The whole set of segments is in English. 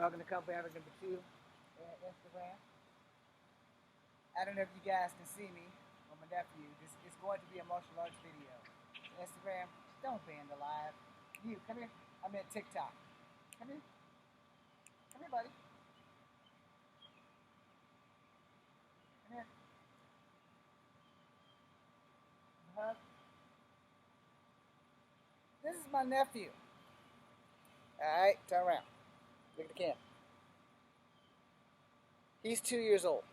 Welcome to Couple Average number 2 at Instagram. I don't know if you guys can see me or my nephew. This is going to be a martial arts video. Instagram, don't ban the live. You, come here. I'm at TikTok. Come here. Come here, buddy. Come here. Hug. This is my nephew. Alright, turn around. Look at the camera. He's 2 years old.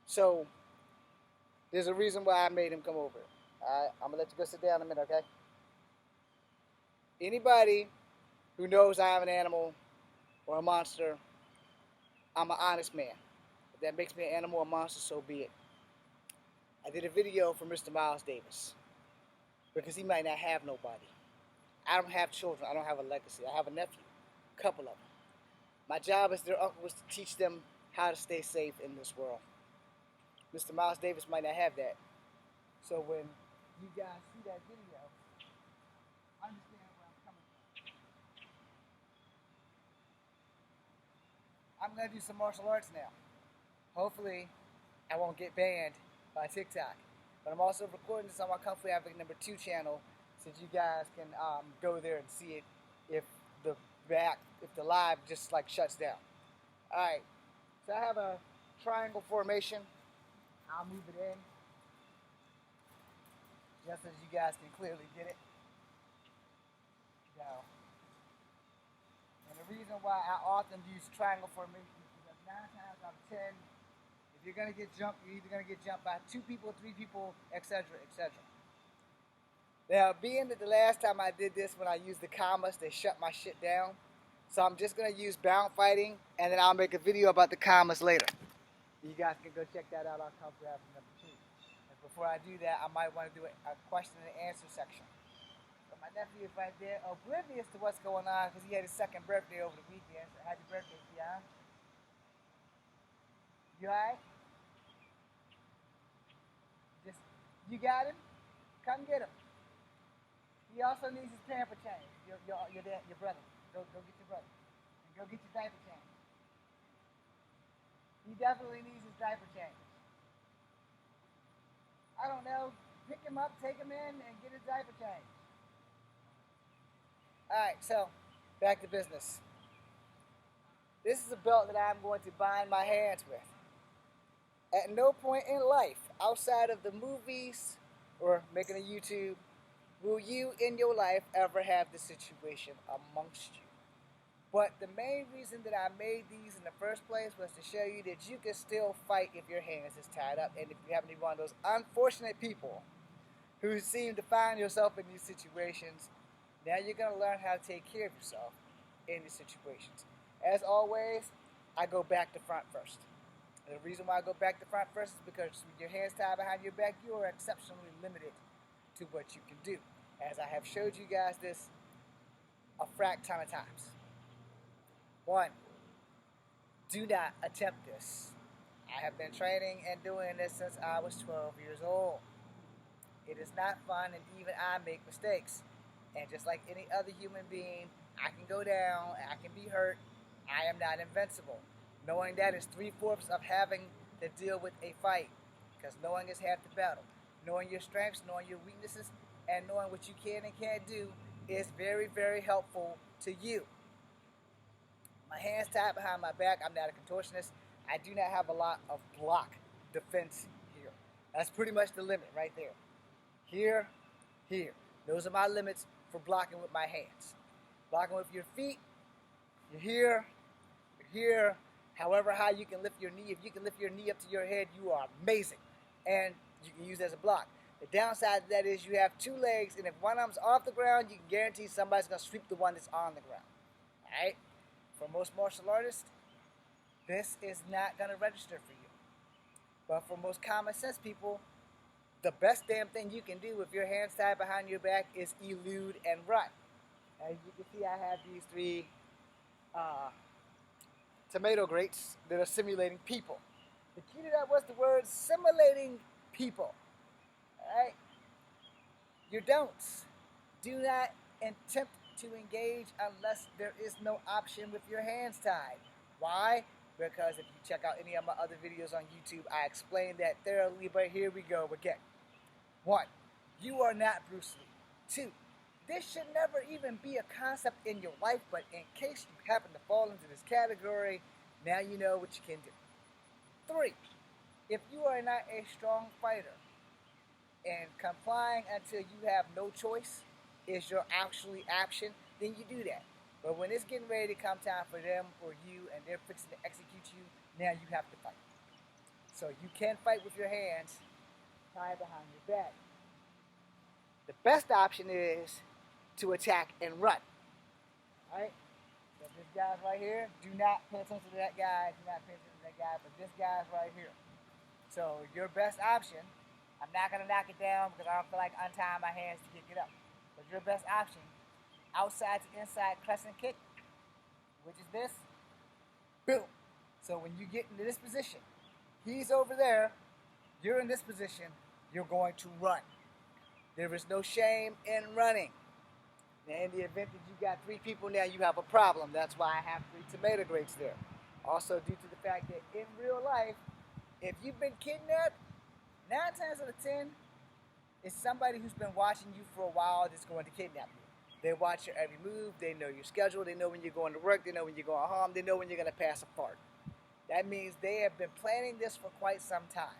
So, there's a reason why I made him come over. Alright, I'm going to let you go sit down a minute, okay? Anybody who knows I'm an animal or a monster, I'm an honest man. If that makes me an animal or a monster, so be it. I did a video for Mr. Miles Davis because he might not have nobody. I don't have children. I don't have a legacy. I have a nephew, a couple of them. My job as their uncle was to teach them how to stay safe in this world. Mr. Miles Davis might not have that. So when you guys see that video, understand where I'm coming from. I'm going to do some martial arts now. Hopefully, I won't get banned by TikTok. But I'm also recording this on my Kung Fu Advocate number 2 channel, so you guys can go there and see it if the live just like shuts down. Alright, so I have a triangle formation. I'll move it in just as you guys can clearly get it. Go. And the reason why I often use triangle formation is because 9 times out of 10, if you're going to get jumped, you're either going to get jumped by 2 people, 3 people, etc., etc. Now, being that the last time I did this, when I used the commas, they shut my shit down. So I'm just going to use bound fighting, and then I'll make a video about the commas later. You guys can go check that out on Kung Fu Advocate number 2. And before I do that, I might want to do a question and answer section. So my nephew is right there, oblivious to what's going on, because he had his 2nd birthday over the weekend. So happy birthday, Keon. You alright? You got him? Come get him. He also needs his pamper change. Your brother. Go get your brother. And go get your diaper change. He definitely needs his diaper change. I don't know. Pick him up, take him in, and get his diaper change. Alright, so back to business. This is a belt that I'm going to bind my hands with. At no point in life, outside of the movies or making a YouTube, will you in your life ever have this situation amongst you. But the main reason that I made these in the first place was to show you that you can still fight if your hands is tied up, and if you happen to be one of those unfortunate people who seem to find yourself in these situations, now you're going to learn how to take care of yourself in these situations. As always, I go back to front first. The reason why I go back to front first is because with your hands tied behind your back, you are exceptionally limited to what you can do. As I have showed you guys this a fract ton of times. 1, do not attempt this. I have been training and doing this since I was 12 years old. It is not fun, and even I make mistakes. And just like any other human being, I can go down, I can be hurt. I am not invincible. Knowing that is 3/4 of having to deal with a fight, because knowing is half the battle. Knowing your strengths, knowing your weaknesses, and knowing what you can and can't do is very, very helpful to you. My hands tied behind my back. I'm not a contortionist. I do not have a lot of block defense here. That's pretty much the limit right there. Here, here. Those are my limits for blocking with my hands. Blocking with your feet, you're here, you're here. However high you can lift your knee, if you can lift your knee up to your head, you are amazing. And you can use it as a block. The downside of that is you have 2 legs, and if one of them's off the ground, you can guarantee somebody's going to sweep the one that's on the ground. Alright? For most martial artists, this is not going to register for you. But for most common sense people, the best damn thing you can do with your hands tied behind your back is elude and run. As you can see, I have these 3 tomato grates that are simulating people. The key to that was the word simulating people. Alright? Your don'ts. Do not attempt to engage unless there is no option with your hands tied. Why? Because if you check out any of my other videos on YouTube, I explain that thoroughly, but here we go again. 1. You are not Bruce Lee. 2. This should never even be a concept in your life, but in case you happen to fall into this category, now you know what you can do. 3. If you are not a strong fighter and complying until you have no choice is your actually action, then you do that. But when it's getting ready to come time for them or you and they're fixing to execute you, now you have to fight. So you can fight with your hands tied behind your back. The best option is to attack and run. Alright? So this guy's right here. Do not pay attention to that guy. Do not pay attention to that guy. But this guy's right here. So your best option, I'm not going to knock it down because I don't feel like untying my hands to kick it up. But your best option, outside to inside crescent kick, which is this. Boom. So when you get into this position, he's over there, you're in this position, you're going to run. There is no shame in running. Now, in the event that you got 3 people now, you have a problem. That's why I have 3 tomato grates there. Also, due to the fact that in real life, if you've been kidnapped, 9 times out of 10, it's somebody who's been watching you for a while that's going to kidnap you. They watch your every move. They know your schedule. They know when you're going to work. They know when you're going home. They know when you're going to pass a fart. That means they have been planning this for quite some time.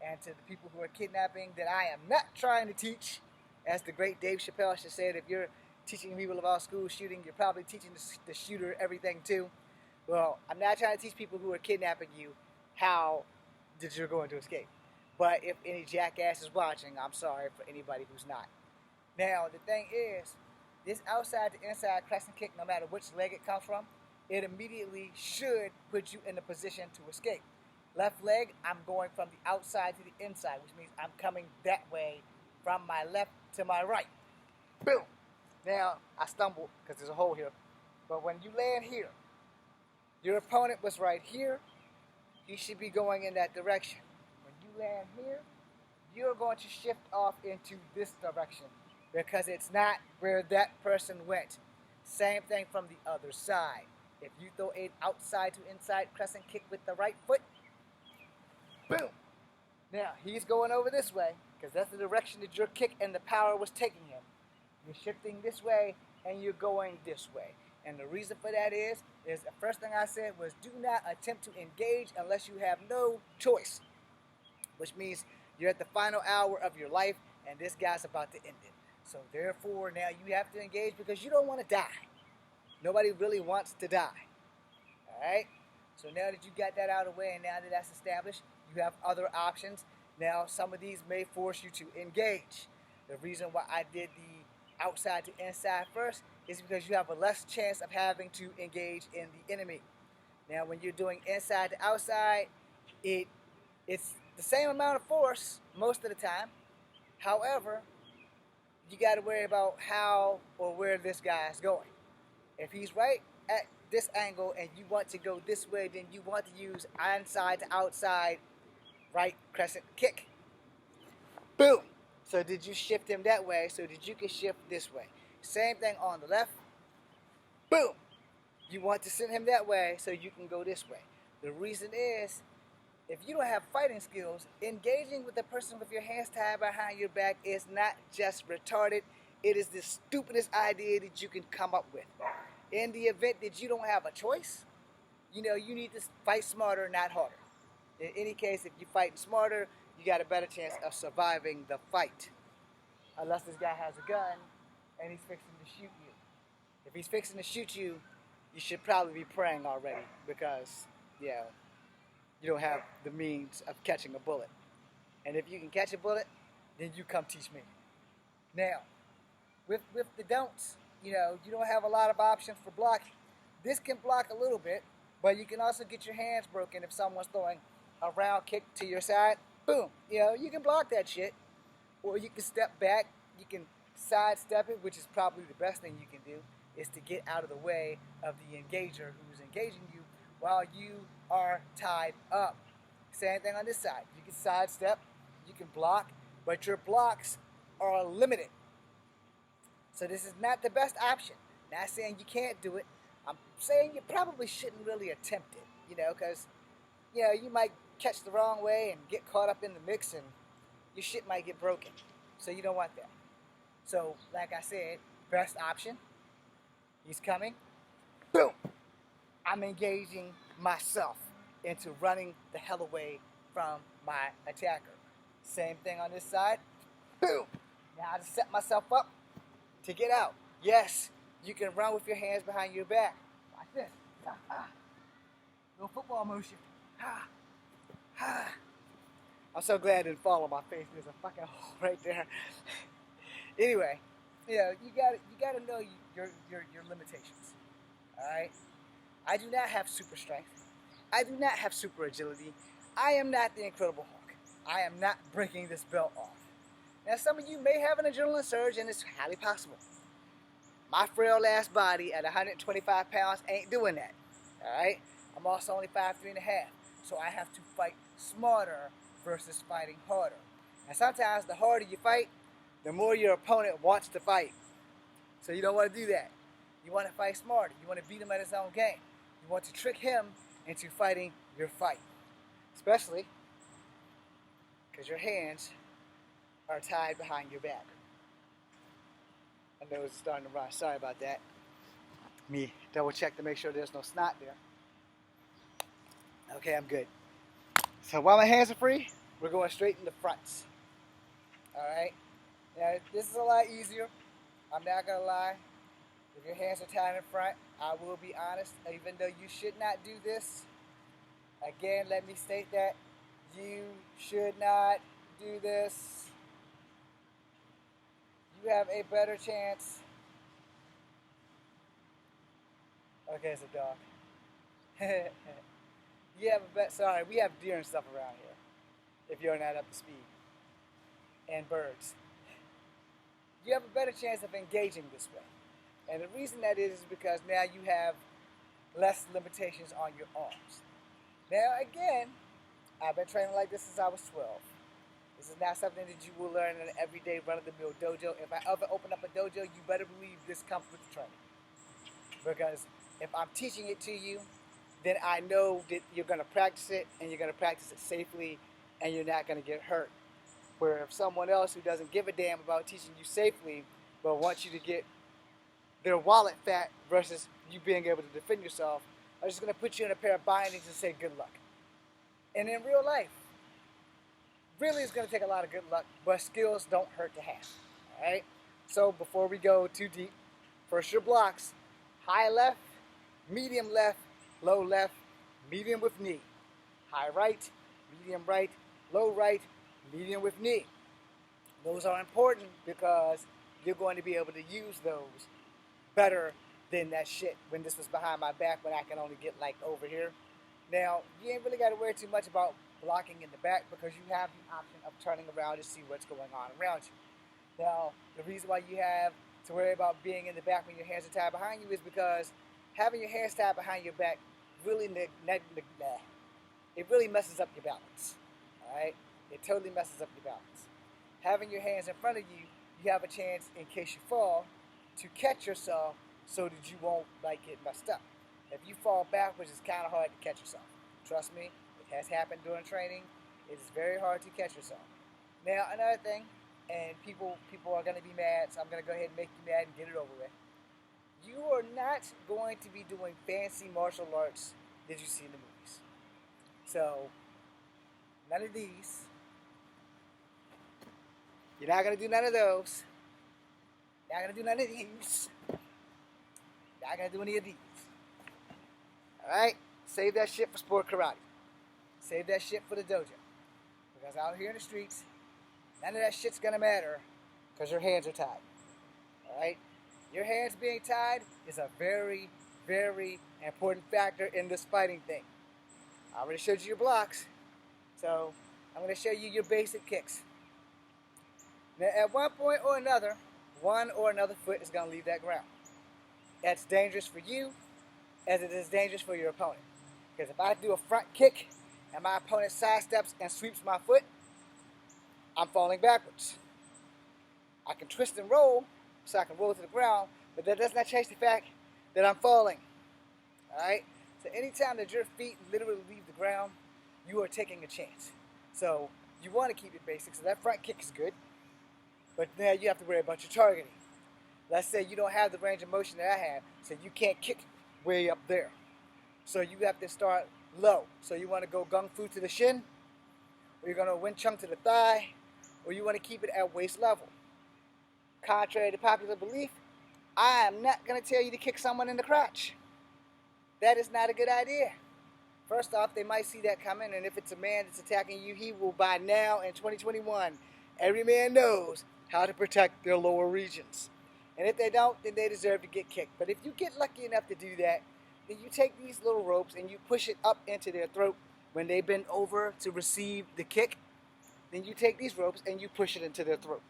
And to the people who are kidnapping, that I am not trying to teach, as the great Dave Chappelle should say, if you're teaching people about school shooting, you're probably teaching the shooter everything too. Well, I'm not trying to teach people who are kidnapping you how that you're going to escape. But if any jackass is watching, I'm sorry for anybody who's not. Now, the thing is, this outside to inside crescent kick, no matter which leg it comes from, it immediately should put you in a position to escape. Left leg, I'm going from the outside to the inside, which means I'm coming that way from my left to my right. Boom. Now, I stumbled because there's a hole here. But when you land here, your opponent was right here. You should be going in that direction. When you land here, you're going to shift off into this direction because it's not where that person went. Same thing from the other side. If you throw an outside to inside crescent kick with the right foot, boom. Now, he's going over this way because that's the direction that your kick and the power was taking him. You're shifting this way and you're going this way. And the reason for that is the first thing I said was do not attempt to engage unless you have no choice. Which means you're at the final hour of your life and this guy's about to end it. So therefore now you have to engage because you don't want to die. Nobody really wants to die. Alright? So now that you got that out of the way and now that that's established, you have other options. Now some of these may force you to engage. The reason why I did the outside to inside first is because you have a less chance of having to engage in the enemy. Now when you're doing inside to outside, it's the same amount of force most of the time. However, you got to worry about how or where this guy is going. If he's right at this angle and you want to go this way, then you want to use inside to outside right crescent kick. Boom! So did you shift him that way so that you can shift this way? Same thing on the left. Boom! You want to send him that way so you can go this way. The reason is, if you don't have fighting skills, engaging with the person with your hands tied behind your back is not just retarded. It is the stupidest idea that you can come up with. In the event that you don't have a choice, you need to fight smarter, not harder. In any case, if you fight smarter, you got a better chance of surviving the fight. Unless this guy has a gun and he's fixing to shoot you. If he's fixing to shoot you, you should probably be praying already because, you don't have the means of catching a bullet. And if you can catch a bullet, then you come teach me. Now, with the don'ts, you don't have a lot of options for blocking. This can block a little bit, but you can also get your hands broken if someone's throwing a round kick to your side. Boom. You can block that shit. Or you can step back. You can sidestep it, which is probably the best thing you can do, is to get out of the way of the engager who's engaging you while you are tied up. Same thing on this side. You can sidestep, you can block, but your blocks are limited. So this is not the best option. Not saying you can't do it. I'm saying you probably shouldn't really attempt it, because, you might catch the wrong way and get caught up in the mix and your shit might get broken. So you don't want that. So, like I said, best option, he's coming. Boom! I'm engaging myself into running the hell away from my attacker. Same thing on this side. Boom! Now I just set myself up to get out. Yes, you can run with your hands behind your back. Like this. Little football motion. I'm so glad it didn't fall on my face. There's a fucking hole right there. Anyway, you gotta know your limitations. Alright? I do not have super strength. I do not have super agility. I am not the Incredible Hulk. I am not breaking this belt off. Now, some of you may have an adrenaline surge, and it's highly possible. My frail ass body at 125 pounds ain't doing that. Alright? I'm also only 5'3.5". So I have to fight smarter versus fighting harder. And sometimes the harder you fight, the more your opponent wants to fight. So you don't want to do that. You want to fight smarter. You want to beat him at his own game. You want to trick him into fighting your fight. Especially because your hands are tied behind your back. I know it's starting to run. Sorry about that. Let me double check to make sure there's no snot there. Okay, I'm good. So while my hands are free, we're going straight in the fronts. Alright? Now, this is a lot easier. I'm not going to lie. If your hands are tied in front, I will be honest, even though you should not do this. Again, let me state that you should not do this. You have a better chance. Okay, it's a dog. You have a bet. Sorry, we have deer and stuff around here. If you're not up to speed, and birds, you have a better chance of engaging this way. And the reason that is because now you have less limitations on your arms. Now again, I've been training like this since I was 12. This is not something that you will learn in an everyday run-of-the-mill dojo. If I ever open up a dojo, you better believe this comes with the training. Because if I'm teaching it to you, then I know that you're going to practice it, and you're going to practice it safely, and you're not going to get hurt. Where if someone else who doesn't give a damn about teaching you safely, but wants you to get their wallet fat versus you being able to defend yourself, are just going to put you in a pair of bindings and say good luck. And in real life, really it's going to take a lot of good luck, but skills don't hurt to have. Alright? So before we go too deep, first your blocks. High left, medium left, low left, medium with knee. High right, medium, low right, medium with knee. Those are important because you're going to be able to use those better than that shit when this was behind my back when I can only get like over here. Now, you ain't really got to worry too much about blocking in the back because you have the option of turning around to see what's going on around you. Now, the reason why you have to worry about being in the back when your hands are tied behind you is because having your hands tied behind your back really messes up your balance. Alright? It totally messes up your balance. Having your hands in front of you, you have a chance, in case you fall, to catch yourself so that you won't get messed up. If you fall backwards, it's kind of hard to catch yourself. Trust me, it has happened during training. It is very hard to catch yourself. Now, another thing, and people are going to be mad, so I'm going to go ahead and make you mad and get it over with. You are not going to be doing fancy martial arts that you see in the movies. So, none of these. You're not going to do none of those. You're not going to do none of these. You're not going to do any of these. Alright? Save that shit for sport karate. Save that shit for the dojo. Because out here in the streets, none of that shit's going to matter because your hands are tied. Alright? Your hands being tied is a very, very important factor in this fighting thing. I already showed you your blocks, so I'm going to show you your basic kicks. Now, at one point or another, one or another foot is going to leave that ground. That's dangerous for you as it is dangerous for your opponent. Because if I do a front kick and my opponent sidesteps and sweeps my foot, I'm falling backwards. I can twist and roll so I can roll to the ground, But that does not change the fact that I'm falling. Alright? So anytime that your feet literally leave the ground, you are taking a chance. So you want to keep it basic. So that front kick is good. But now you have to worry about your targeting. Let's say you don't have the range of motion that I have, so you can't kick way up there. So you have to start low. So you want to go gung fu to the shin, or you're going to Wing Chun to the thigh, or you want to keep it at waist level. Contrary to popular belief, I am not going to tell you to kick someone in the crotch. That is not a good idea. First off, they might see that coming, and if it's a man that's attacking you, he will by now in 2021, every man knows how to protect their lower regions. And if they don't, then they deserve to get kicked. But if you get lucky enough to do that, then you take these little ropes and you push it up into their throat when they bend over to receive the kick. Then you take these ropes and you push it into their throat.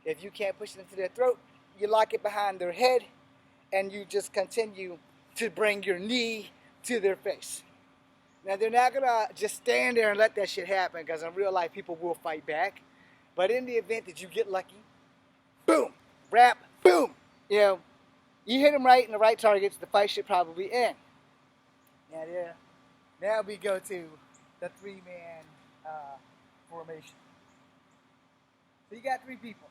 If you can't push it into their throat, you lock it behind their head and you just continue to bring your knee to their face. Now, they're not going to just stand there and let that shit happen, because in real life, people will fight back. But in the event that you get lucky, boom, wrap, boom, you hit them right in the right targets, the fight should probably end. Now we go to the three-man formation. So you got three people.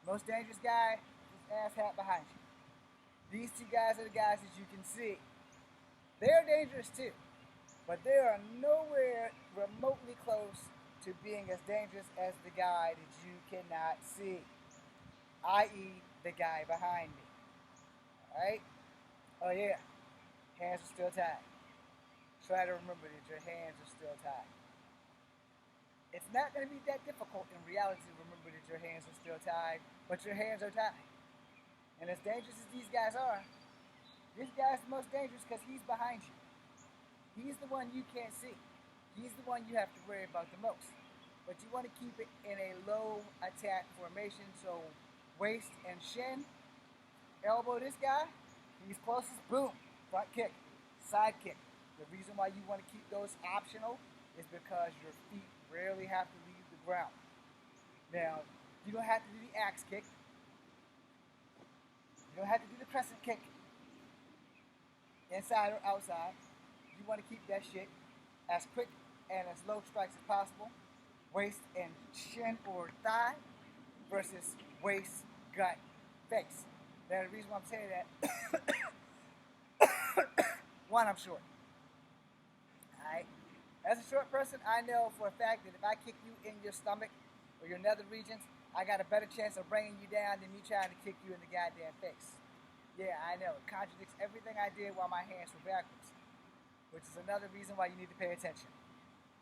Most dangerous guy is ass hat behind you. These two guys are the guys that you can see. They're dangerous too, but they are nowhere remotely close to being as dangerous as the guy that you cannot see, i.e. the guy behind me. Alright? Oh yeah, hands are still tied. Try to remember that your hands are still tied. It's not going to be that difficult in reality to remember that your hands are still tied, but your hands are tied. And as dangerous as these guys are, this guy's the most dangerous because he's behind you. He's the one you can't see. He's the one you have to worry about the most. But you want to keep it in a low attack formation, so waist and shin. Elbow this guy, he's closest, boom, front kick, side kick. The reason why you want to keep those optional is because your feet rarely have to leave the ground. Now, you don't have to do the axe kick. You don't have to do the crescent kick, inside or outside. You want to keep that shit as quick and as low strikes as possible. Waist and shin or thigh versus waist, gut, face. Now, the reason why I'm saying that, one, I'm short. Alright? As a short person, I know for a fact that if I kick you in your stomach or your nether regions, I got a better chance of bringing you down than me trying to kick you in the goddamn face. Yeah, I know. It contradicts everything I did while my hands were backwards, which is another reason why you need to pay attention.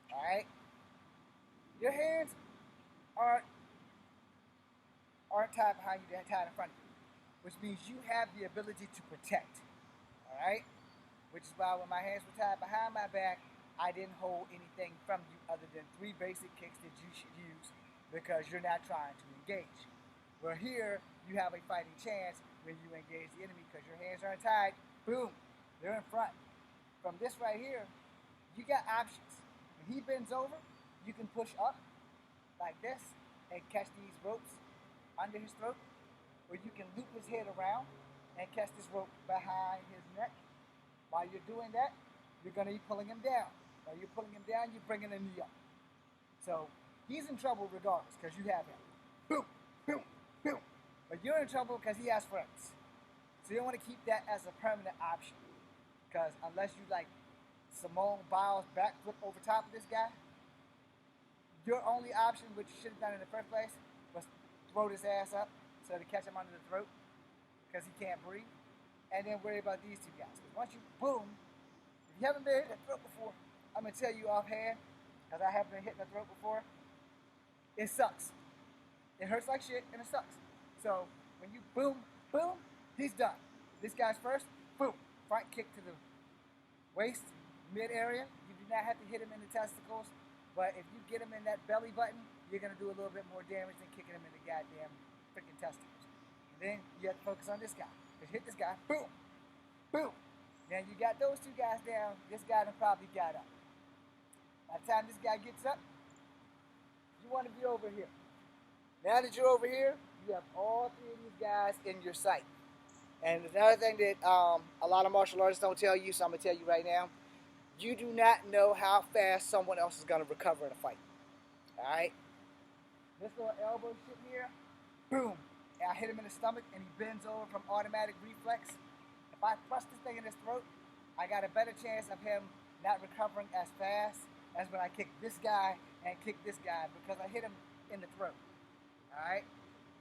Alright? Your hands aren't tied behind you, they're tied in front of you, which means you have the ability to protect. Alright? Which is why when my hands were tied behind my back, I didn't hold anything from you other than 3 basic kicks that you should use because you're not trying to engage. Where here, you have a fighting chance when you engage the enemy because your hands aren't tied. Boom, they're in front. From this right here, you got options. When he bends over, you can push up like this and catch these ropes under his throat, or you can loop his head around and catch this rope behind his neck. While you're doing that, you're going to be pulling him down. While you're pulling him down, you're bringing a knee up. So he's in trouble regardless because you have him. Boom, boom, boom. But you're in trouble because he has friends. So you don't want to keep that as a permanent option. Because unless you like Simone Biles backflip over top of this guy, your only option, which you should have done in the first place, was throw his ass up so to catch him under the throat because he can't breathe. And then worry about these two guys. Because once you boom, if you haven't been hit in the throat before, I'm going to tell you offhand, because I have been hit in the throat before, it sucks. It hurts like shit, and it sucks. So, when you boom, boom, he's done. This guy's first, boom, front kick to the waist, mid area. You do not have to hit him in the testicles, but if you get him in that belly button, you're going to do a little bit more damage than kicking him in the goddamn freaking testicles. And then you have to focus on this guy. Just hit this guy, boom, boom. Now you got those two guys down, this guy done probably got up. By the time this guy gets up, you want to be over here. Now that you're over here, you have all 3 of these guys in your sight. And another thing that a lot of martial artists don't tell you, so I'm going to tell you right now, you do not know how fast someone else is going to recover in a fight. All right? This little elbow shit here, boom. And I hit him in the stomach and he bends over from automatic reflex. If I thrust this thing in his throat, I got a better chance of him not recovering as fast as when I kick this guy and kick this guy because I hit him in the throat. All right?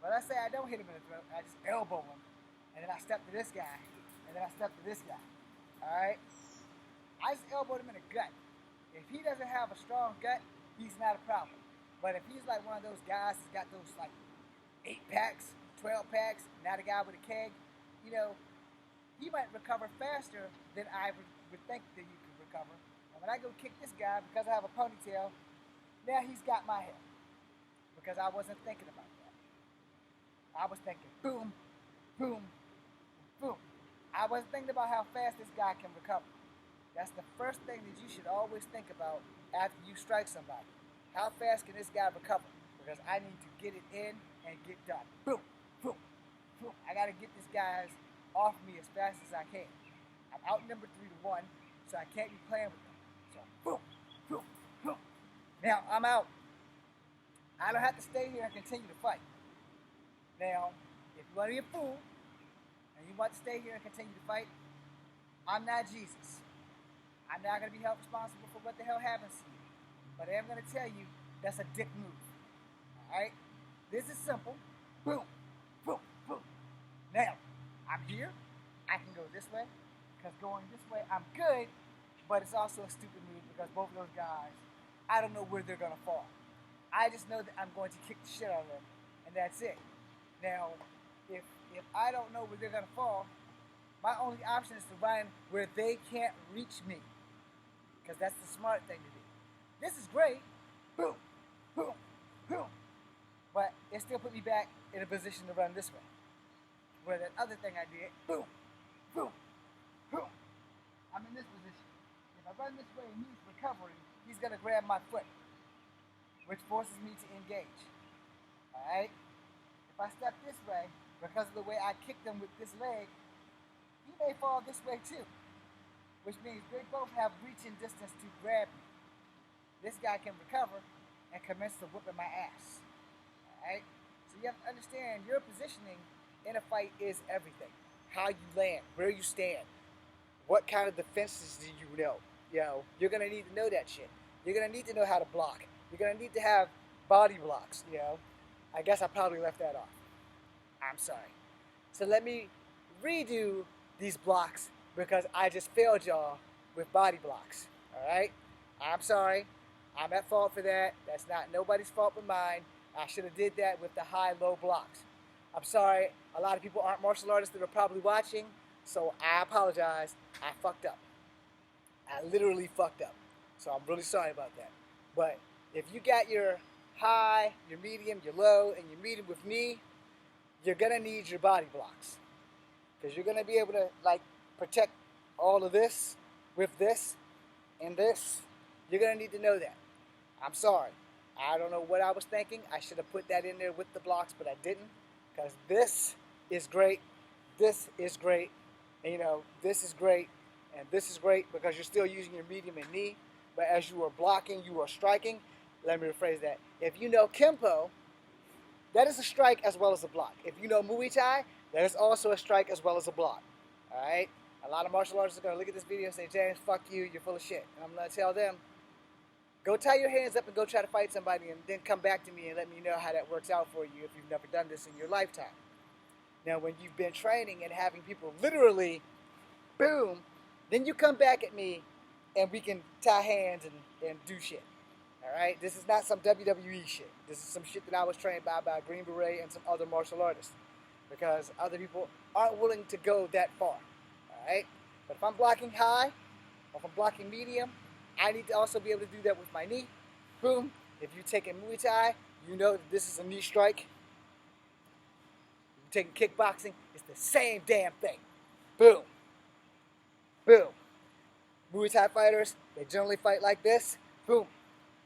But let's say I don't hit him in the throat, I just elbow him, and then I step to this guy, and then I step to this guy. All right? I just elbowed him in the gut. If he doesn't have a strong gut, he's not a problem. But if he's like one of those guys that's got those like 8 packs, 12 packs, not a guy with a keg, you know, he might recover faster than I would think that he could recover. And when I go kick this guy, because I have a ponytail, now he's got my head. Because I wasn't thinking about that. I was thinking boom, boom, boom. I wasn't thinking about how fast this guy can recover. That's the first thing that you should always think about after you strike somebody. How fast can this guy recover? Because I need to get it in and get done. Boom, boom, boom. I got to get this guy off me as fast as I can. I'm outnumbered 3-1, so I can't be playing with them. So boom, boom, boom. Now I'm out. I don't have to stay here and continue to fight. Now, if you want to be a fool and you want to stay here and continue to fight, I'm not Jesus. I'm not going to be held responsible for what the hell happens to you. But I am going to tell you that's a dick move. Alright? This is simple. Boom, boom, boom. Now, I'm here. I can go this way. Because going this way, I'm good. But it's also a stupid move because both of those guys, I don't know where they're going to fall. I just know that I'm going to kick the shit out of them. And that's it. Now, if I don't know where they're going to fall, my only option is to run where they can't reach me. Because that's the smart thing to do. This is great. Boom, boom, boom. But it still put me back in a position to run this way. Where that other thing I did, boom, boom, boom. I'm in this position. If I run this way and he's recovering, he's going to grab my foot, which forces me to engage. Alright? If I step this way, because of the way I kicked him with this leg, he may fall this way too. Which means they both have reaching distance to grab me. This guy can recover and commence to whooping my ass. Alright? So you have to understand your positioning in a fight is everything. How you land, where you stand, what kind of defenses do you know? You know, you're gonna need to know that shit. You're gonna need to know how to block. You're gonna need to have body blocks, you know. I guess I probably left that off. I'm sorry. So let me redo these blocks because I just failed y'all with body blocks. Alright? I'm sorry. I'm at fault for that. That's not nobody's fault but mine. I should have did that with the high-low blocks. I'm sorry. A lot of people aren't martial artists that are probably watching, so I apologize. I fucked up. I literally fucked up. So I'm really sorry about that. But if you got your high, your medium, your low, and your medium with me, you're going to need your body blocks. Because you're going to be able to, like, protect all of this with this and this. You're going to need to know that. I'm sorry. I don't know what I was thinking. I should have put that in there with the blocks, but I didn't. Because this is great. This is great. And, you know, this is great. And this is great because you're still using your medium and knee. But as you are blocking, you are striking. Let me rephrase that. If you know Kempo, that is a strike as well as a block. If you know Muay Thai, that is also a strike as well as a block. Alright? A lot of martial artists are going to look at this video and say, James, fuck you, you're full of shit. And I'm going to tell them, go tie your hands up and go try to fight somebody and then come back to me and let me know how that works out for you if you've never done this in your lifetime. Now, when you've been training and having people literally, boom, then you come back at me and we can tie hands and do shit. Alright? This is not some WWE shit. This is some shit that I was trained by Green Beret and some other martial artists. Because other people aren't willing to go that far. Alright? But if I'm blocking high, or if I'm blocking medium, I need to also be able to do that with my knee. Boom. If you're taking Muay Thai, you know that this is a knee strike. If you're taking kickboxing, it's the same damn thing. Boom. Boom. Muay Thai fighters, they generally fight like this. Boom.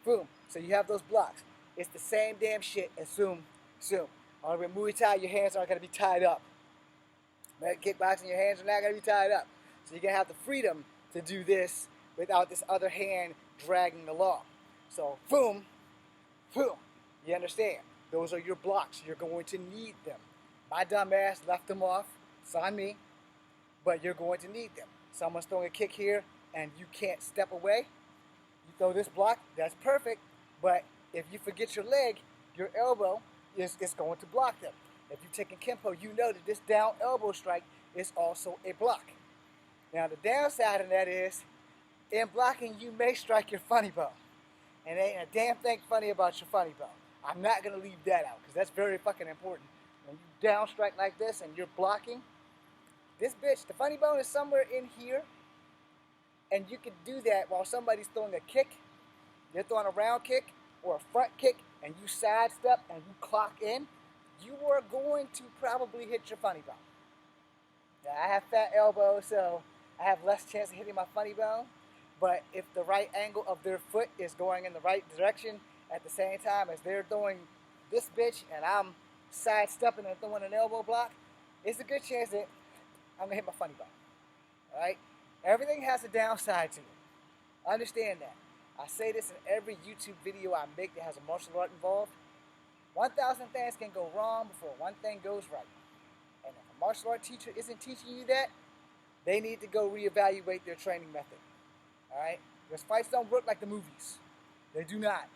Boom. So you have those blocks. It's the same damn shit as zoom, zoom. Only with Muay Thai, your hands aren't going to be tied up. Kickboxing, your hands are not going to be tied up. So you're going to have the freedom to do this without this other hand dragging along. So, boom, boom. You understand? Those are your blocks. You're going to need them. My dumb ass left them off. It's on me. But you're going to need them. Someone's throwing a kick here and you can't step away. You throw this block, that's perfect. But if you forget your leg, your elbow is going to block them. If you're taking Kempo, you know that this down elbow strike is also a block. Now the downside of that is, in blocking, you may strike your funny bone. And there ain't a damn thing funny about your funny bone. I'm not going to leave that out because that's very fucking important. When you down strike like this and you're blocking, this bitch, the funny bone is somewhere in here. And you can do that while somebody's throwing a kick. They're throwing a round kick or a front kick and you sidestep and you clock in. You are going to probably hit your funny bone. Now, I have fat elbows, so I have less chance of hitting my funny bone. But if the right angle of their foot is going in the right direction at the same time as they're throwing this bitch and I'm sidestepping and throwing an elbow block, it's a good chance that I'm going to hit my funny bone. All right? Everything has a downside to it. Understand that. I say this in every YouTube video I make that has a martial art involved. 1,000 things can go wrong before one thing goes right. And if a martial art teacher isn't teaching you that, they need to go reevaluate their training method. Alright? Because fights don't work like the movies. They do not.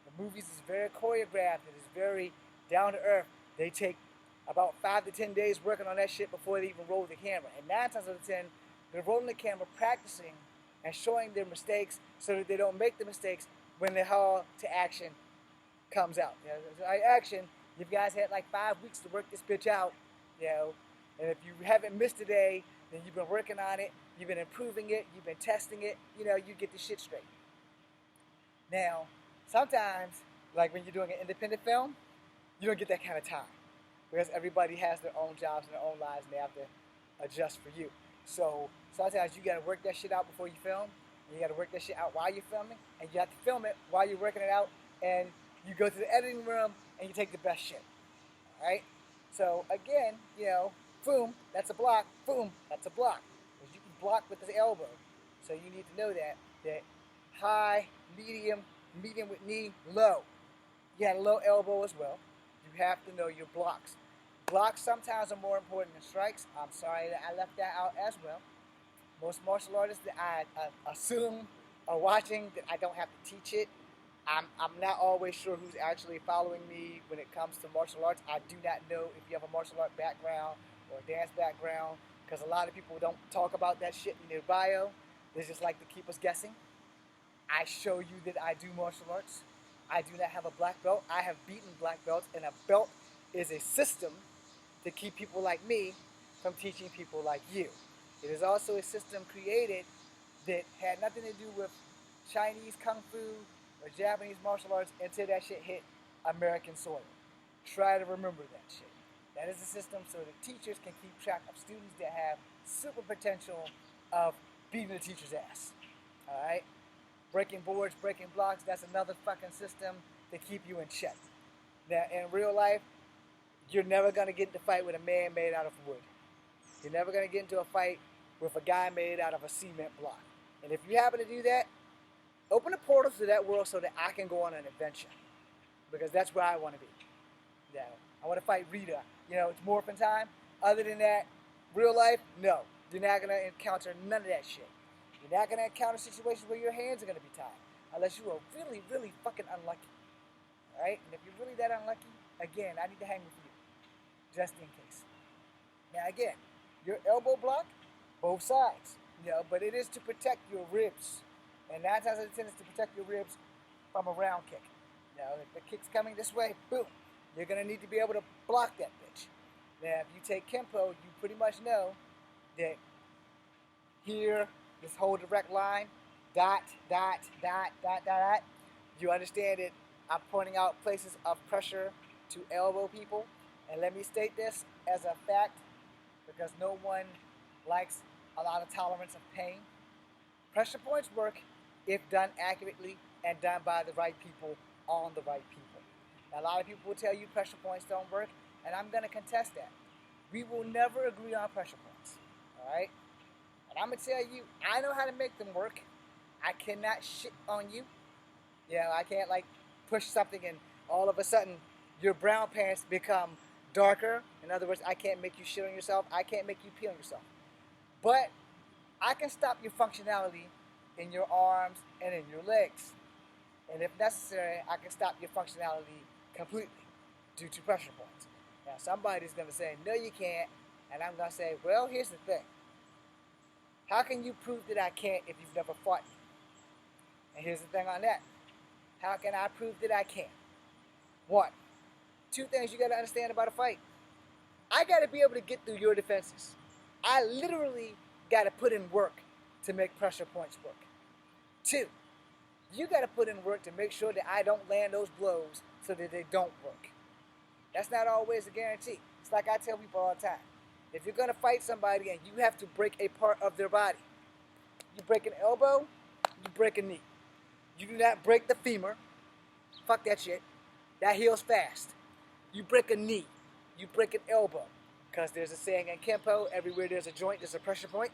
The movies is very choreographed. It is very down to earth. They take about 5 to 10 days working on that shit before they even roll the camera. And 9 times out of 10, they're rolling the camera, practicing, and showing their mistakes so that they don't make the mistakes when the call to action comes out. You know, action, you guys had like 5 weeks to work this bitch out, you know, and if you haven't missed a day, then you've been working on it, you've been improving it, you've been testing it, you know, you get the shit straight. Now, sometimes, like when you're doing an independent film, you don't get that kind of time because everybody has their own jobs and their own lives and they have to adjust for you. So sometimes you got to work that shit out before you film, and you got to work that shit out while you're filming, and you have to film it while you're working it out, and you go to the editing room and you take the best shit. All right? So again, you know, boom, that's a block. Boom, that's a block. Because you can block with the elbow. So you need to know that high, medium with knee, low. You got a low elbow as well. You have to know your blocks. Blocks sometimes are more important than strikes. I'm sorry that I left that out as well. Most martial artists that I assume are watching that I don't have to teach it. I'm not always sure who's actually following me when it comes to martial arts. I do not know if you have a martial art background or a dance background because a lot of people don't talk about that shit in their bio. They just like to keep us guessing. I show you that I do martial arts. I do not have a black belt. I have beaten black belts, and a belt is a system to keep people like me from teaching people like you. It is also a system created that had nothing to do with Chinese Kung Fu or Japanese martial arts until that shit hit American soil. Try to remember that shit. That is a system so that teachers can keep track of students that have super potential of beating the teacher's ass. Alright? Breaking boards, breaking blocks, that's another fucking system to keep you in check. Now, in real life, you're never going to get into a fight with a man made out of wood. You're never going to get into a fight with a guy made out of a cement block. And if you happen to do that, open the portals to that world so that I can go on an adventure. Because that's where I want to be. Yeah, I want to fight Rita. You know, it's morphin' time. Other than that, real life, no. You're not going to encounter none of that shit. You're not going to encounter situations where your hands are going to be tied. Unless you are really, really fucking unlucky. Alright? And if you're really that unlucky, again, I need to hang with you. Just in case. Now again, your elbow block, both sides. You know, but it is to protect your ribs. And 9 times out of 10 is to protect your ribs from a round kick. Now, if the kick's coming this way, boom. You're going to need to be able to block that bitch. Now, if you take Kempo, you pretty much know that here, this whole direct line, dot, dot, dot, dot, dot, dot. You understand that I'm pointing out places of pressure to elbow people. And let me state this as a fact, because no one likes a lot of tolerance of pain. Pressure points work if done accurately and done by the right people on the right people. Now, a lot of people will tell you pressure points don't work, and I'm going to contest that. we will never agree on pressure points. All right? And I'm going to tell you, I know how to make them work. I cannot shit on you. You know, I can't like push something and all of a sudden your brown pants become darker. In other words, I can't make you shit on yourself. I can't make you pee on yourself. But I can stop your functionality in your arms and in your legs. And if necessary, I can stop your functionality completely due to pressure points. Now, somebody's going to say, no, you can't. And I'm going to say, well, here's the thing. How can you prove that I can't if you've never fought me? And here's the thing on that. How can I prove that I can? One, two things you got to understand about a fight. I got to be able to get through your defenses. I literally got to put in work to make pressure points work. Two, you got to put in work to make sure that I don't land those blows so that they don't work. That's not always a guarantee. It's like I tell people all the time. If you're going to fight somebody and you have to break a part of their body, you break an elbow, you break a knee. You do not break the femur. Fuck that shit. That heals fast. You break a knee. You break an elbow. Because there's a saying in Kempo, everywhere there's a joint, there's a pressure point.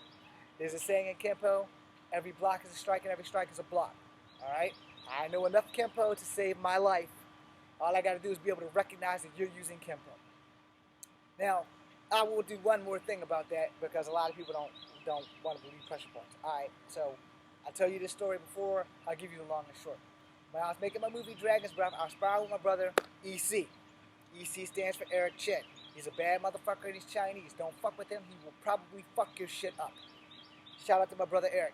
There's a saying in Kempo, every block is a strike and every strike is a block. Alright? I know enough Kempo to save my life. All I got to do is be able to recognize that you're using Kempo. Now, I will do one more thing about that because a lot of people don't want to believe pressure points. Alright, so I'll tell you this story before. I'll give you the long and short. When I was making my movie Dragon's Breath, I was sparring with my brother, EC. EC stands for Eric Chen. He's a bad motherfucker and he's Chinese. Don't fuck with him. He will probably fuck your shit up. Shout out to my brother Eric.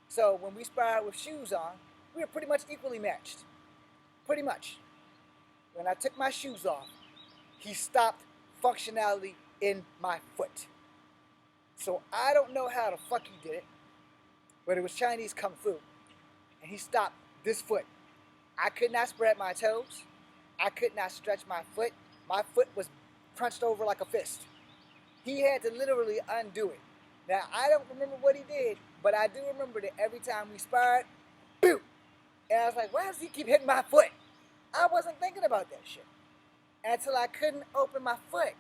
So when we sparred with shoes on, we were pretty much equally matched. Pretty much. When I took my shoes off, he stopped functionality in my foot. So I don't know how the fuck he did it, but it was Chinese Kung Fu. And he stopped this foot. I could not spread my toes. I could not stretch my foot. My foot was crunched over like a fist. He had to literally undo it. Now, I don't remember what he did, but I do remember that every time we sparred, boom! And I was like, why does he keep hitting my foot? I wasn't thinking about that shit. Until I couldn't open my foot.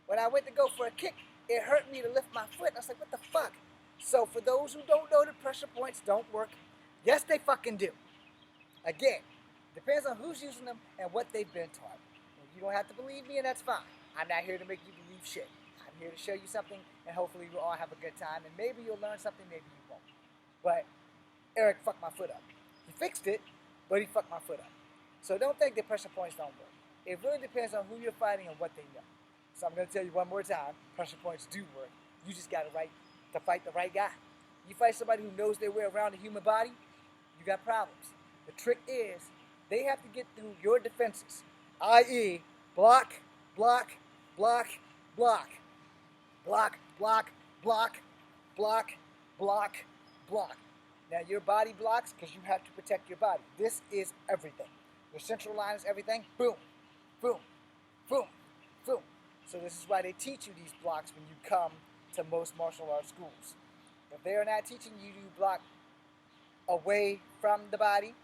When I went to go for a kick, it hurt me to lift my foot. I was like, what the fuck? So for those who don't know that pressure points don't work, yes, they fucking do. Again, depends on who's using them and what they've been taught. You don't have to believe me, and that's fine. I'm not here to make you believe shit. I'm here to show you something, and hopefully you'll all have a good time, and maybe you'll learn something, maybe you won't. But Eric fucked my foot up. He fixed it, but he fucked my foot up. So don't think that pressure points don't work. It really depends on who you're fighting and what they know. So I'm going to tell you one more time, pressure points do work. You just got to fight the right guy. You fight somebody who knows their way around the human body, you got problems. The trick is, they have to get through your defenses, i.e., block, block, block, block, block, block, block, block, block, block. Now, your body blocks because you have to protect your body. This is everything. Your central line is everything. Boom, boom, boom, boom. So this is why they teach you these blocks when you come to most martial arts schools. If they are not teaching you to block away from the body,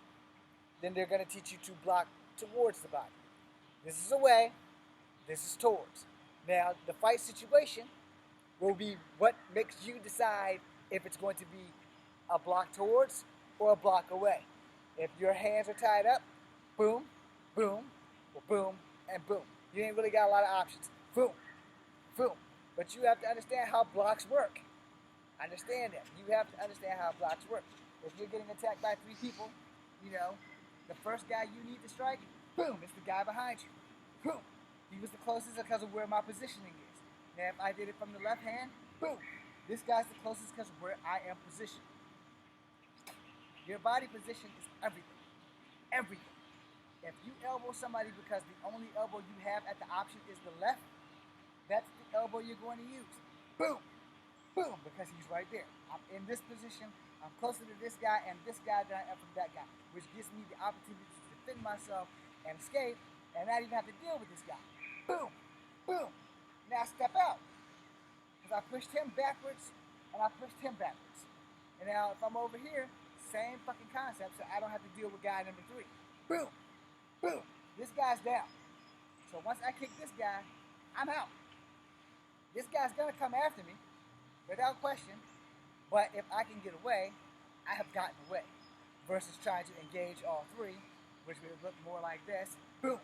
then they're going to teach you to block towards the body. This is away, this is towards. Now, the fight situation will be what makes you decide if it's going to be a block towards or a block away. If your hands are tied up, boom, boom, or boom, and boom. You ain't really got a lot of options. Boom, boom. But you have to understand how blocks work. Understand that. You have to understand how blocks work. If you're getting attacked by 3 people, you know, the first guy you need to strike, boom, it's the guy behind you. Boom. He was the closest because of where my positioning is. Now, if I did it from the left hand, boom, this guy's the closest because of where I am positioned. Your body position is everything. Everything. If you elbow somebody because the only elbow you have at the option is the left, that's the elbow you're going to use. Boom. Boom, because he's right there. I'm in this position. I'm closer to this guy and this guy than I am from that guy, which gives me the opportunity to defend myself and escape and not even have to deal with this guy. Boom, boom. Now step out. Because I pushed him backwards and I pushed him backwards. And now if I'm over here, same fucking concept, so I don't have to deal with guy number 3. Boom, boom. This guy's down. So once I kick this guy, I'm out. This guy's gonna come after me, without question. But if I can get away, I have gotten away. Versus trying to engage all three, which would look more like this. Boom,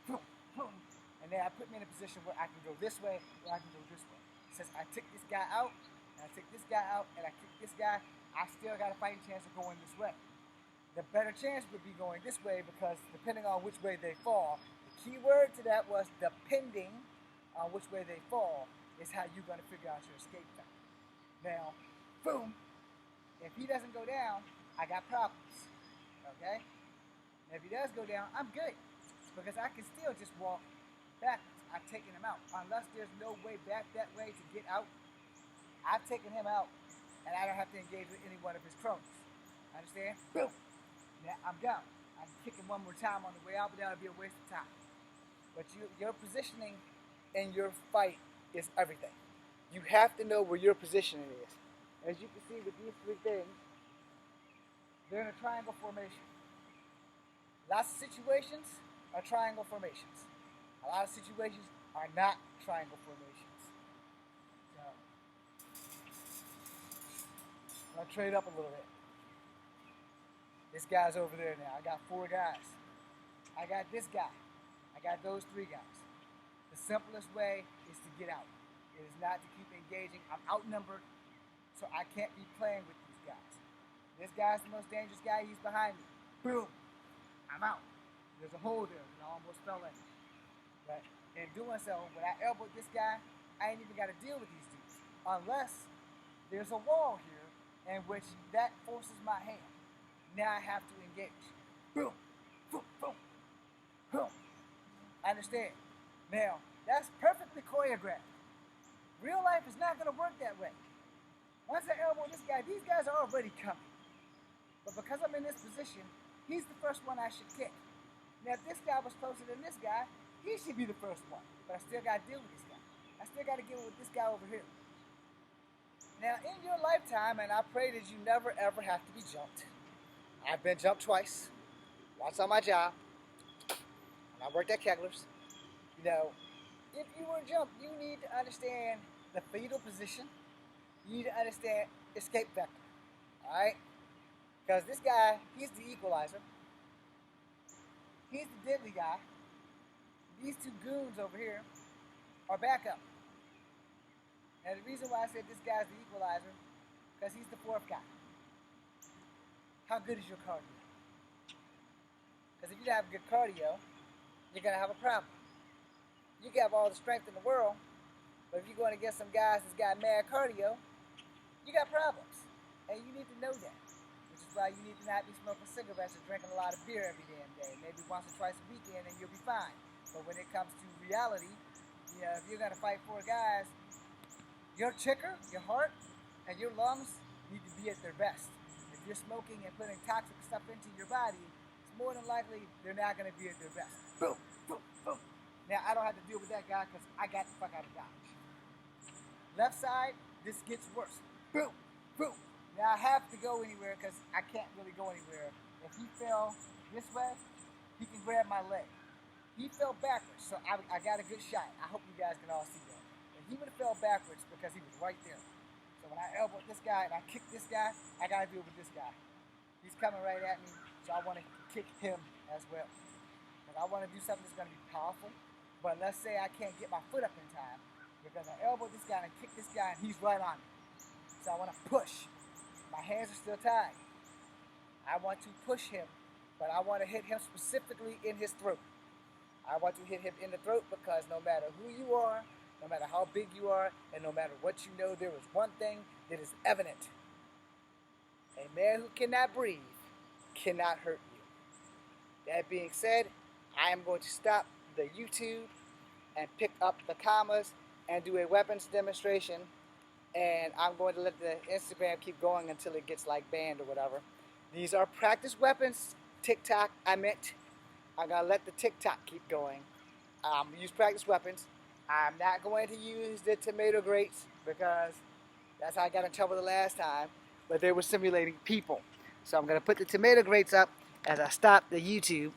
boom, boom. And then I put me in a position where I can go this way or I can go this way. Since I took this guy out, and I took this guy out, and I kicked this guy, I still got a fighting chance of going this way. The better chance would be going this way because depending on which way they fall, the key word to that was depending on which way they fall is how you're going to figure out your escape time. Now, boom, if he doesn't go down, I got problems, okay? And if he does go down, I'm good because I can still just walk backwards. I've taken him out. Unless there's no way back that way to get out, I've taken him out and I don't have to engage with any one of his cronies. Understand? Boom. Now I'm down. I can kick him one more time on the way out, but that'll be a waste of time. But your positioning in your fight is everything. You have to know where your positioning is. As you can see with these three things, they're in a triangle formation. Lots of situations are triangle formations. A lot of situations are not triangle formations. So, I'll trade up a little bit. This guy's over there now. I got 4 guys. I got this guy. I got those 3 guys. The simplest way is to get out. It is not to keep engaging. I'm outnumbered, so I can't be playing with these guys. This guy's the most dangerous guy. He's behind me. Boom. I'm out. There's a hole there, and I almost fell in. But in doing so, when I elbowed this guy, I ain't even got to deal with these dudes. Unless there's a wall here in which that forces my hand. Now I have to engage. Boom, boom, boom, boom. I understand. Now, that's perfectly choreographed. Real life is not going to work that way. Once I elbow this guy, these guys are already coming. But because I'm in this position, he's the first one I should kick. Now, if this guy was closer than this guy, he should be the first one. But I still got to deal with this guy. I still got to deal with this guy over here. Now, in your lifetime, and I pray that you never ever have to be jumped. I've been jumped twice. Once on my job, and I worked at Kegler's. You know, if you were jumped, you need to understand the fetal position. You need to understand escape vector. Alright? Because this guy, he's the equalizer. He's the deadly guy. These 2 goons over here are backup. And the reason why I said this guy's the equalizer, because he's the 4th guy. How good is your cardio? Because if you don't have good cardio, you're going to have a problem. You can have all the strength in the world, but if you're going against some guys that's got mad cardio, you got problems. And you need to know that. Which is why you need to not be smoking cigarettes or drinking a lot of beer every damn day. Maybe once or twice a weekend and you'll be fine. But when it comes to reality, you know, if you're going to fight 4 guys, your ticker, your heart, and your lungs need to be at their best. If you're smoking and putting toxic stuff into your body, it's more than likely they're not going to be at their best. Boom, boom, boom. Now, I don't have to deal with that guy because I got the fuck out of Dodge. Left side, this gets worse. Boom, boom. Now, I have to go anywhere because I can't really go anywhere. If he fell this way, he can grab my leg. He fell backwards, so I got a good shot. I hope you guys can all see that. And he would have fell backwards because he was right there. So when I elbowed this guy and I kicked this guy, I got to deal with this guy. He's coming right at me, so I want to kick him as well. Because I want to do something that's going to be powerful. But let's say I can't get my foot up in time because I elbowed this guy and I kicked this guy and he's right on me. So I want to push. My hands are still tied. I want to push him, but I want to hit him specifically in his throat. I want to hit him in the throat because no matter who you are, no matter how big you are, and no matter what you know, there is one thing that is evident. A man who cannot breathe cannot hurt you. That being said, I am going to stop the YouTube and pick up the commas and do a weapons demonstration, and I'm going to let the Instagram keep going until it gets like banned or whatever. These are practice weapons. TikTok, I meant. I'm going to let the TikTok keep going. Use practice weapons. I'm not going to use the tomato grates because that's how I got in trouble the last time, but they were simulating people. So I'm going to put the tomato grates up as I stop the YouTube.